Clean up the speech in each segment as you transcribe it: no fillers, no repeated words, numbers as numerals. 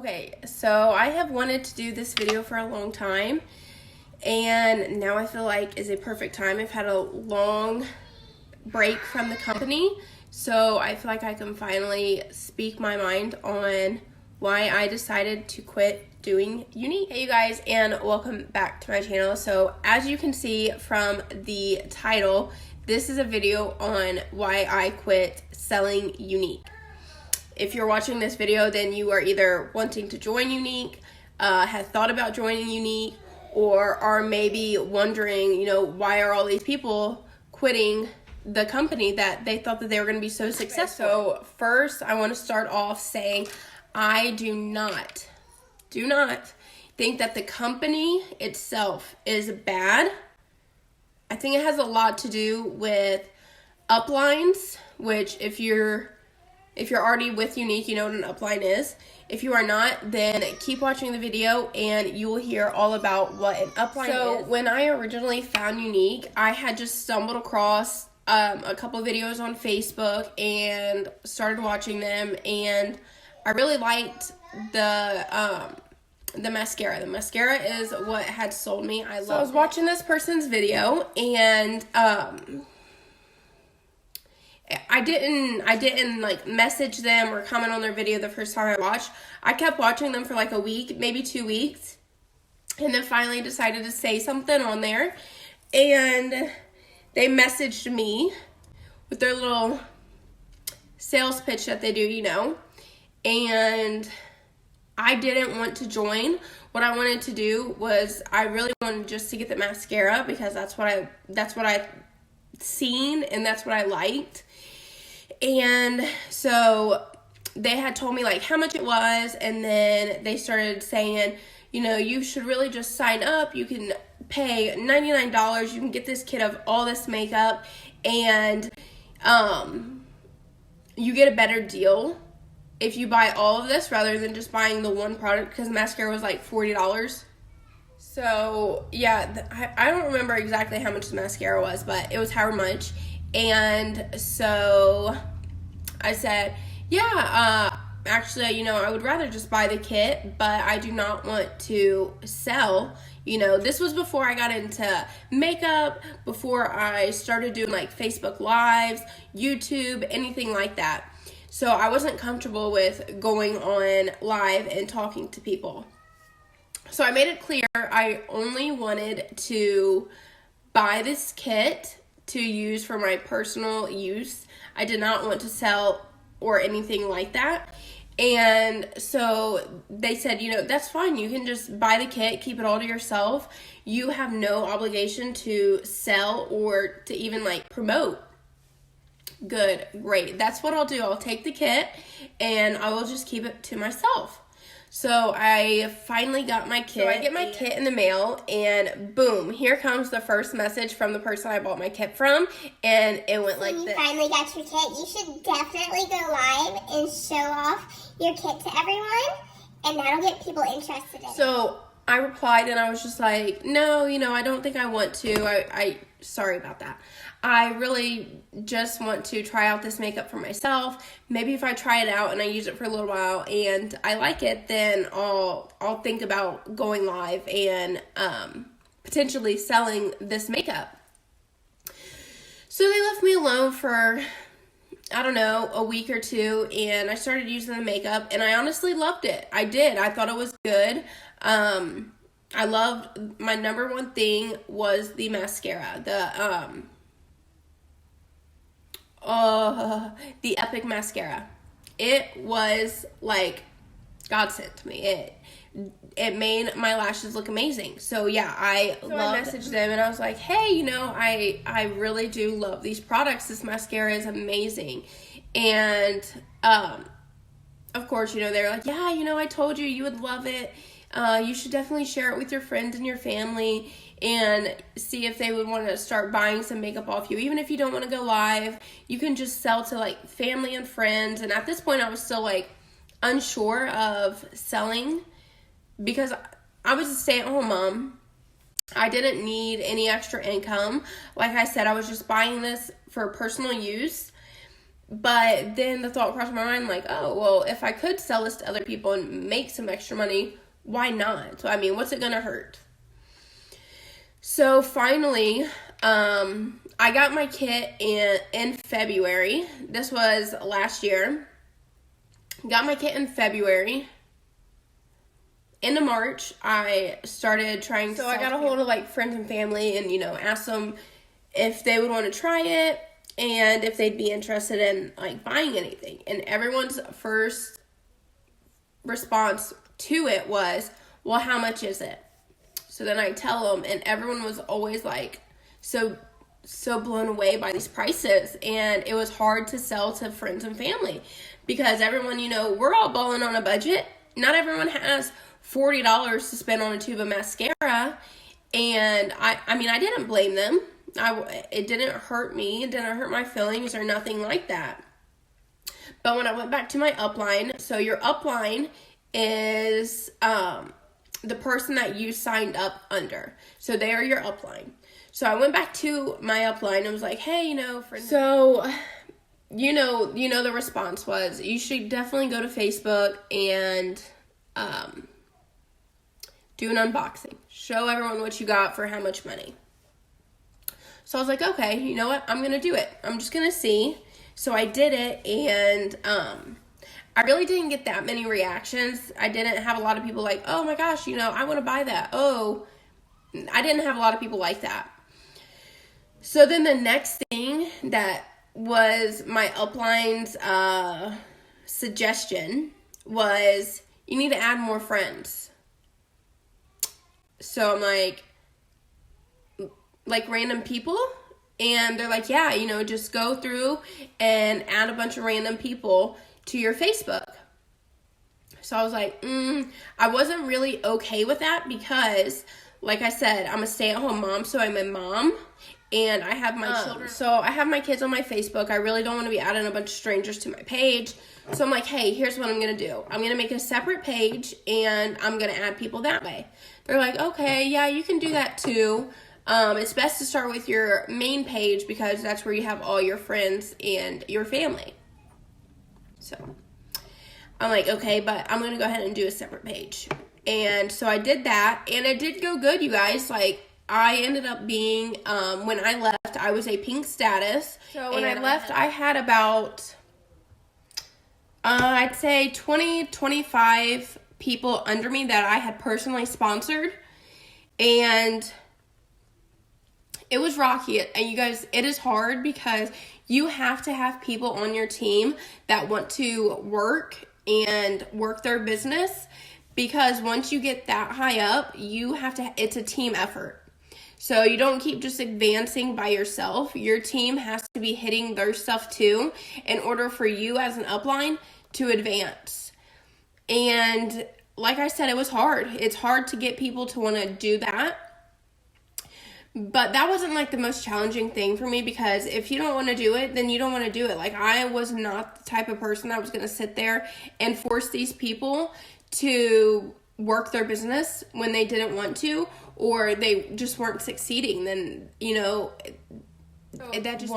Okay, so I have wanted to do this video for a long time, and now I feel like is a perfect time. I've had a long break from the company, so I feel like I can finally speak my mind on why I decided to quit doing Younique. Hey you guys, and welcome back to my channel. So as you can see from the title, this is a video on why I quit selling Younique. If you're watching this video, then you are either wanting to join Younique, have thought about joining Younique, or are maybe wondering, why are all these people quitting the company that they thought that they were going to be so successful. So first, I want to start off saying I do not think that the company itself is bad. I think it has a lot to do with uplines, which if you're already with Younique, you know what an upline is. If you are not, then keep watching the video and you will hear all about what an upline is. So when I originally found Younique, I had just stumbled across a couple of videos on Facebook and started watching them, and I really liked the mascara. The mascara is what had sold me. I was watching this person's video, and I didn't like message them or comment on their video the first time I watched. I kept watching them for like a week, maybe 2 weeks, and then finally decided to say something on there, and they messaged me with their little sales pitch that they do, and I didn't want to join. What I wanted to do was I really wanted just to get the mascara because that's what I seen and that's what I liked. And so they had told me like how much it was, and then they started saying, you should really just sign up. You can pay $99. You can get this kit of all this makeup, and you get a better deal if you buy all of this rather than just buying the one product, because mascara was like $40. So yeah, I don't remember exactly how much the mascara was, but it was however much. And so I said, actually, I would rather just buy the kit, but I do not want to sell. This was before I got into makeup, before I started doing like Facebook Lives, YouTube, anything like that. So I wasn't comfortable with going on live and talking to people. So I made it clear I only wanted to buy this kit to use for my personal use. I did not want to sell or anything like that. And so they said, that's fine. You can just buy the kit, keep it all to yourself. You have no obligation to sell or to even like promote. Good, great. That's what I'll do. I'll take the kit and I will just keep it to myself. So I finally got my kit. So I get my kit in the mail, and boom, here comes the first message from the person I bought my kit from, and it went like this. You finally got your kit. You should definitely go live and show off your kit to everyone, and that'll get people interested in it. So I replied, and I was just like, no, I don't think I want to. Sorry about that. I really just want to try out this makeup for myself. Maybe if I try it out and I use it for a little while and I like it, then I'll think about going live and potentially selling this makeup. So they left me alone for, I don't know, a week or two, and I started using the makeup, and I honestly loved it. I did. I thought it was good. I loved, my number one thing was the mascara, the Epic mascara. It was like godsend to me. It made my lashes look amazing. So yeah, I messaged them and I was like, hey, I really do love these products. This mascara is amazing. And of course, they're like, yeah, I told you would love it. You should definitely share it with your friends and your family and see if they would want to start buying some makeup off you. Even if you don't want to go live, you can just sell to like family and friends. And at this point, I was still like unsure of selling because I was a stay-at-home mom. I didn't need any extra income. Like I said, I was just buying this for personal use. But then the thought crossed my mind, like, oh, well, if I could sell this to other people and make some extra money, why not? So, I mean, what's it going to hurt? So, finally, I got my kit in February. This was last year. Got my kit in February. Into March, I started trying to sell. So, I got a hold of, like, friends and family and, you know, asked them if they would want to try it. And if they'd be interested in, like, buying anything. And everyone's first response to it was, well, how much is it? So then I tell them, and everyone was always, like, so blown away by these prices. And it was hard to sell to friends and family. Because everyone, you know, we're all balling on a budget. Not everyone has $40 to spend on a tube of mascara. And, I mean, I didn't blame them. It didn't hurt me. It didn't hurt my feelings or nothing like that. But when I went back to my upline, so your upline is the person that you signed up under. So they are your upline. So I went back to my upline and was like, hey, you know, so you know the response was, you should definitely go to Facebook and do an unboxing. Show everyone what you got for how much money. So I was like, okay, you know what? I'm going to do it. I'm just going to see. So I did it, and I really didn't get that many reactions. I didn't have a lot of people like, oh my gosh, you know, I want to buy that. Oh, I didn't have a lot of people like that. So then the next thing that was my upline's suggestion was, you need to add more friends. So I'm like random people, and they're like, yeah, you know, just go through and add a bunch of random people to your Facebook. So I was like, I wasn't really okay with that because, like I said, I'm a stay-at-home mom, so I'm a mom, and I have my children. So I have my kids on my Facebook. I really don't want to be adding a bunch of strangers to my page. So I'm like, hey, here's what I'm going to do. I'm going to make a separate page, and I'm going to add people that way. They're like, okay, yeah, you can do that too. It's best to start with your main page because that's where you have all your friends and your family. So I'm like, okay, but I'm going to go ahead and do a separate page. And so I did that, and it did go good, you guys. Like, I ended up being, when I left, I was a pink status. So when I left, I had about, I'd say 25 people under me that I had personally sponsored. And it was rocky, and you guys, it is hard because you have to have people on your team that want to work their business, because once you get that high up, it's a team effort. So you don't keep just advancing by yourself. Your team has to be hitting their stuff too in order for you as an upline to advance. And like I said, it was hard. It's hard to get people to want to do that. But that wasn't like the most challenging thing for me, because if you don't want to do it, then you don't want to do it. Like, I was not the type of person that was going to sit there and force these people to work their business when they didn't want to, or they just weren't succeeding. Then, you know, that just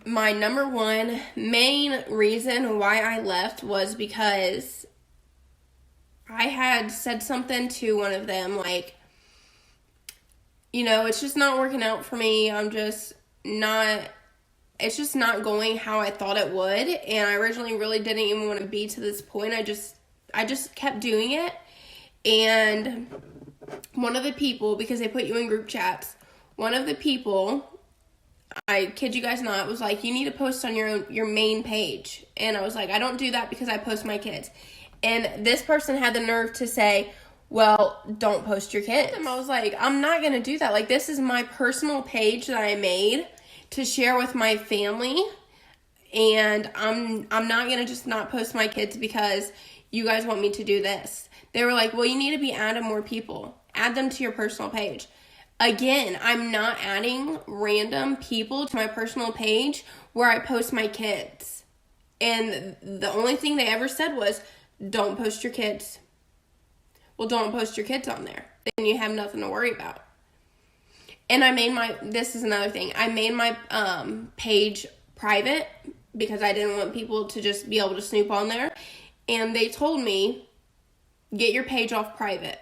my number one main reason why I left was because I had said something to one of them, like, you know, it's just not working out for me. It's just not going how I thought it would. And I originally really didn't even want to be to this point. I just kept doing it. And one of the people, because they put you in group chats, one of the people, I kid you guys not, was like, you need to post on your main page. And I was like, I don't do that because I post my kids. And this person had the nerve to say, well, don't post your kids. And I was like, I'm not going to do that. Like, this is my personal page that I made to share with my family. And I'm not going to just not post my kids because you guys want me to do this. They were like, well, you need to be adding more people. Add them to your personal page. Again, I'm not adding random people to my personal page where I post my kids. And the only thing they ever said was, don't post your kids. Well, don't post your kids on there. Then you have nothing to worry about. And this is another thing. I made my page private because I didn't want people to just be able to snoop on there. And they told me, get your page off private.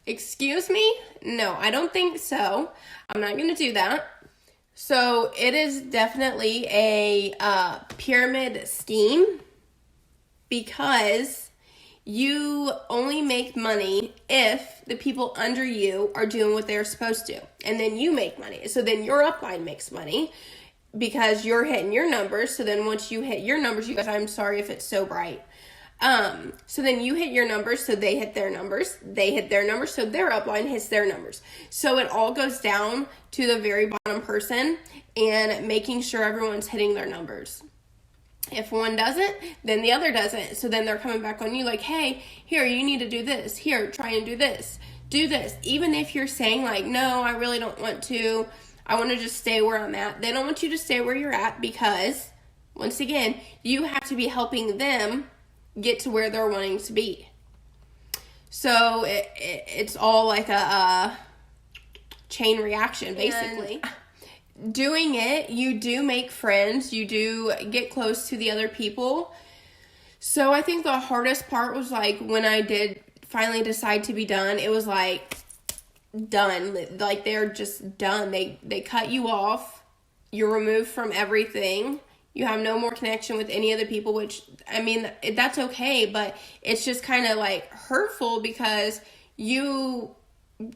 Excuse me? No, I don't think so. I'm not going to do that. So it is definitely a pyramid scheme, because you only make money if the people under you are doing what they're supposed to. And then you make money. So then your upline makes money because you're hitting your numbers. So then once you hit your numbers, you guys, I'm sorry if it's so bright. So then you hit your numbers, so they hit their numbers. They hit their numbers, so their upline hits their numbers. So it all goes down to the very bottom person and making sure everyone's hitting their numbers. If one doesn't, then the other doesn't. So then they're coming back on you like, hey, here, you need to do this. Here, try and do this. Do this. Even if you're saying like, no, I really don't want to. I want to just stay where I'm at. They don't want you to stay where you're at because, once again, you have to be helping them get to where they're wanting to be. So it's all like a chain reaction, basically. And doing it, you do make friends, you do get close to the other people. So I think the hardest part was like when I did finally decide to be done, it was like done. Like they're just done. They cut you off. You're removed from everything. You have no more connection with any of the people, which, I mean, that's okay, but it's just kind of like hurtful because you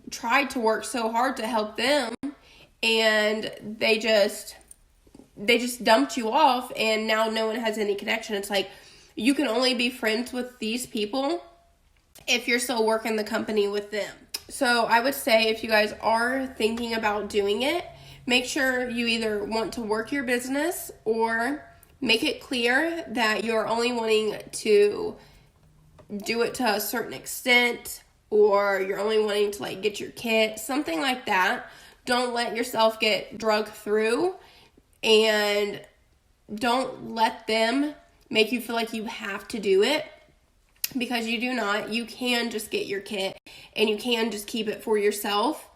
tried to work so hard to help them. And they just dumped you off, and now no one has any connection. It's like you can only be friends with these people if you're still working the company with them. So I would say if you guys are thinking about doing it, make sure you either want to work your business or make it clear that you're only wanting to do it to a certain extent, or you're only wanting to like get your kit, something like that. Don't let yourself get drugged through, and don't let them make you feel like you have to do it, because you do not. You can just get your kit and you can just keep it for yourself.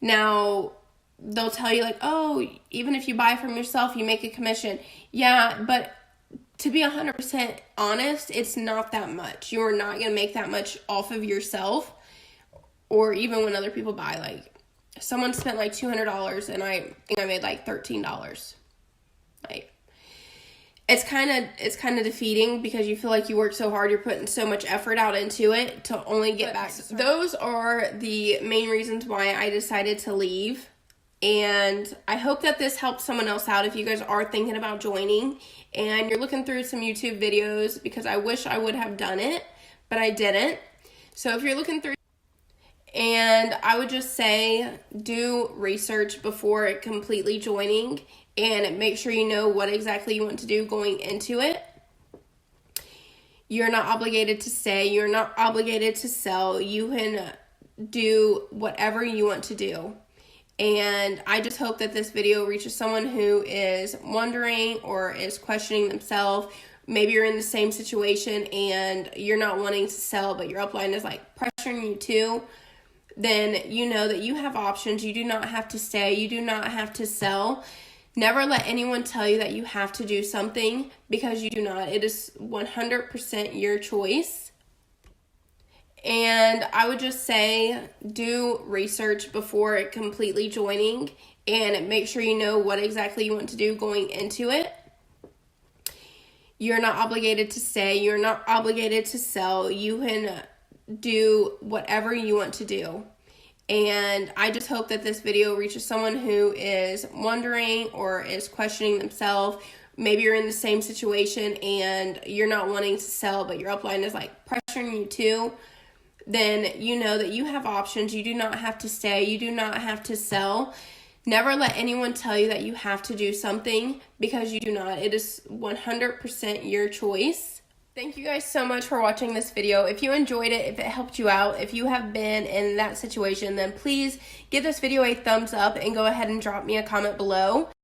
Now, they'll tell you like, oh, even if you buy from yourself, you make a commission. Yeah, but to be 100% honest, it's not that much. You're not going to make that much off of yourself, or even when other people buy. Like, someone spent like $200 and I think I made like $13. Like, it's kind of defeating because you feel like you work so hard, you're putting so much effort out into it to only get back. Those are the main reasons why I decided to leave. And I hope that this helps someone else out if you guys are thinking about joining and you're looking through some YouTube videos, because I wish I would have done it, but I didn't. So if you're looking through, and I would just say do research before completely joining, and make sure you know what exactly you want to do going into it. You're not obligated to stay. You're not obligated to sell. You can do whatever you want to do. And I just hope that this video reaches someone who is wondering or is questioning themselves. Maybe you're in the same situation and you're not wanting to sell, but your upline is like pressuring you to. Then you know that you have options. You do not have to stay. You do not have to sell. Never let anyone tell you that you have to do something, because you do not. It is 100% your choice. And I would just say do research before completely joining, and make sure you know what exactly you want to do going into it. You're not obligated to stay. You're not obligated to sell. You can do whatever you want to do. And I just hope that this video reaches someone who is wondering or is questioning themselves. Maybe you're in the same situation and you're not wanting to sell, but your upline is like pressuring you to. Then you know that you have options. You do not have to stay. You do not have to sell. Never let anyone tell you that you have to do something, because you do not. It is 100% your choice. Thank you guys so much for watching this video. If you enjoyed it, if it helped you out, if you have been in that situation, then please give this video a thumbs up and go ahead and drop me a comment below.